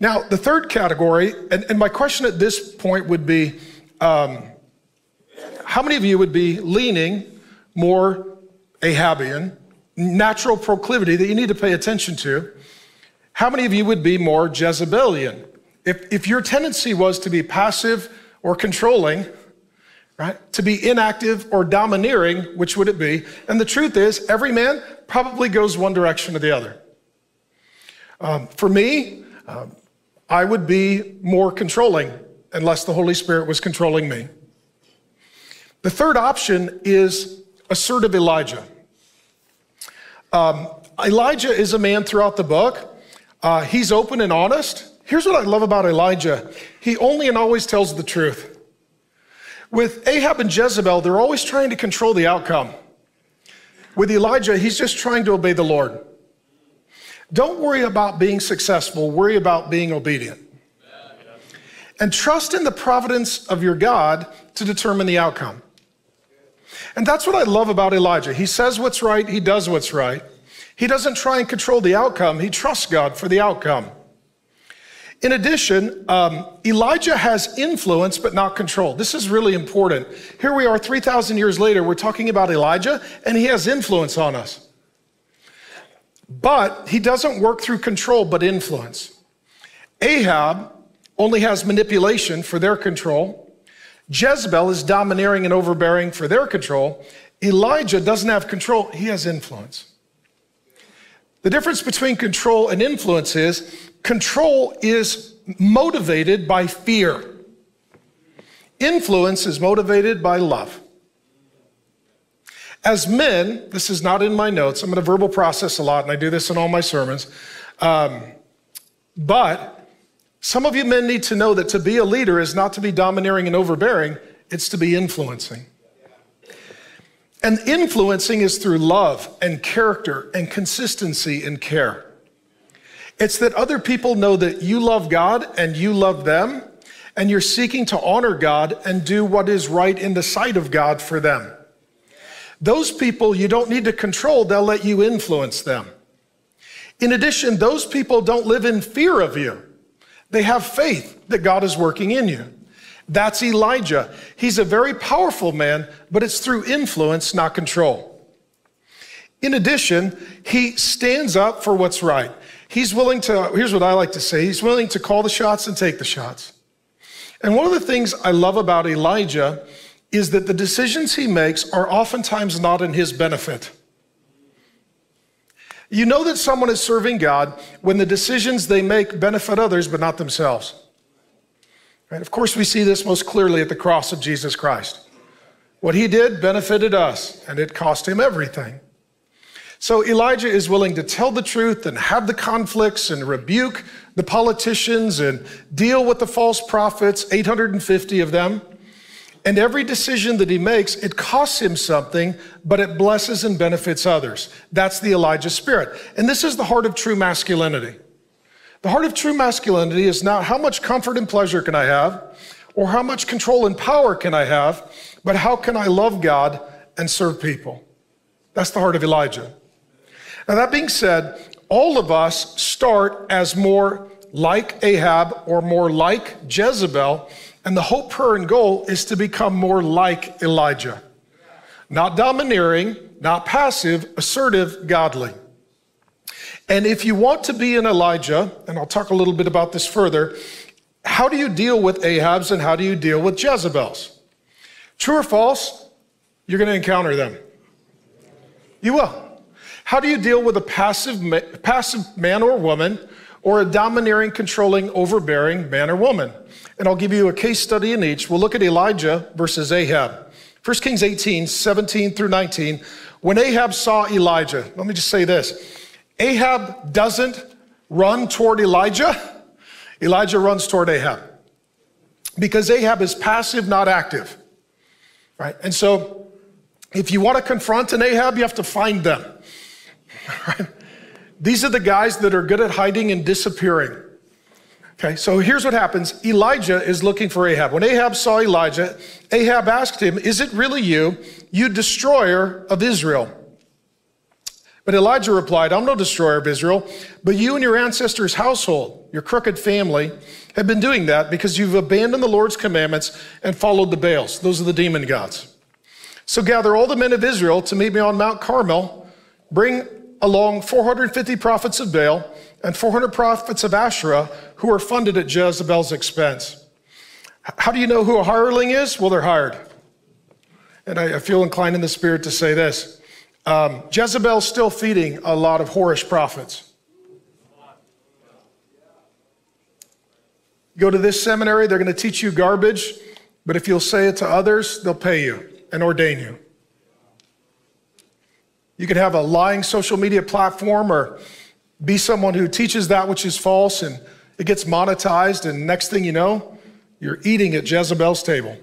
Now, the third category, and my question at this point would be, how many of you would be leaning more Ahabian, natural proclivity that you need to pay attention to? How many of you would be more Jezebelian? If your tendency was to be passive or controlling, right, to be inactive or domineering, which would it be? And the truth is, every man probably goes one direction or the other. For me, I would be more controlling unless the Holy Spirit was controlling me. The third option is assertive Elijah. Elijah is a man throughout the book. He's open and honest. Here's what I love about Elijah. He only and always tells the truth. With Ahab and Jezebel, they're always trying to control the outcome. With Elijah, he's just trying to obey the Lord. Don't worry about being successful. Worry about being obedient. And trust in the providence of your God to determine the outcome. And that's what I love about Elijah. He says what's right. He does what's right. He doesn't try and control the outcome. He trusts God for the outcome. In addition, Elijah has influence but not control. This is really important. Here we are 3,000 years later. We're talking about Elijah, and he has influence on us. But he doesn't work through control but influence. Ahab only has manipulation for their control. Jezebel is domineering and overbearing for their control. Elijah doesn't have control. He has influence. The difference between control and influence is control is motivated by fear. Influence is motivated by love. As men, this is not in my notes. I'm going to verbal process a lot, and I do this in all my sermons. But some of you men need to know that to be a leader is not to be domineering and overbearing. It's to be influencing. And influencing is through love and character and consistency and care. It's that other people know that you love God and you love them, and you're seeking to honor God and do what is right in the sight of God for them. Those people you don't need to control, they'll let you influence them. In addition, those people don't live in fear of you. They have faith that God is working in you. That's Elijah. He's a very powerful man, but it's through influence, not control. In addition, he stands up for what's right. He's willing to, here's what I like to say, he's willing to call the shots and take the shots. And one of the things I love about Elijah is that the decisions he makes are oftentimes not in his benefit. You know that someone is serving God when the decisions they make benefit others, but not themselves. Right? Of course, we see this most clearly at the cross of Jesus Christ. What he did benefited us, and it cost him everything. So Elijah is willing to tell the truth and have the conflicts and rebuke the politicians and deal with the false prophets, 850 of them. And every decision that he makes, it costs him something, but it blesses and benefits others. That's the Elijah spirit. And this is the heart of true masculinity. The heart of true masculinity is not how much comfort and pleasure can I have, or how much control and power can I have, but how can I love God and serve people? That's the heart of Elijah. Now that being said, all of us start as more like Ahab or more like Jezebel, and the hope, prayer, and goal is to become more like Elijah. Not domineering, not passive, assertive, godly. And if you want to be an Elijah, and I'll talk a little bit about this further, how do you deal with Ahabs and how do you deal with Jezebels? True or false? You're going to encounter them. You will. How do you deal with a passive man or woman, or a domineering, controlling, overbearing man or woman? And I'll give you a case study in each. We'll look at Elijah versus Ahab. 1 Kings 18, 17 through 19. When Ahab saw Elijah, let me just say this. Ahab doesn't run toward Elijah. Elijah runs toward Ahab. Because Ahab is passive, not active. Right? And so if you want to confront an Ahab, you have to find them. Right? These are the guys that are good at hiding and disappearing. Okay, so here's what happens. Elijah is looking for Ahab. When Ahab saw Elijah, Ahab asked him, "Is it really you, you destroyer of Israel?" But Elijah replied, I'm no destroyer of Israel, but you and your ancestors' household, your crooked family, have been doing that because you've abandoned the Lord's commandments and followed the Baals. Those are the demon gods. So gather all the men of Israel to meet me on Mount Carmel. Bring along 450 prophets of Baal and 400 prophets of Asherah who are funded at Jezebel's expense. How do you know who a hireling is? Well, they're hired. And I feel inclined in the spirit to say this. Jezebel's still feeding a lot of whorish prophets. Go to this seminary, they're going to teach you garbage, but if you'll say it to others, they'll pay you and ordain you. You could have a lying social media platform or be someone who teaches that which is false and it gets monetized, and next thing you know, you're eating at Jezebel's table.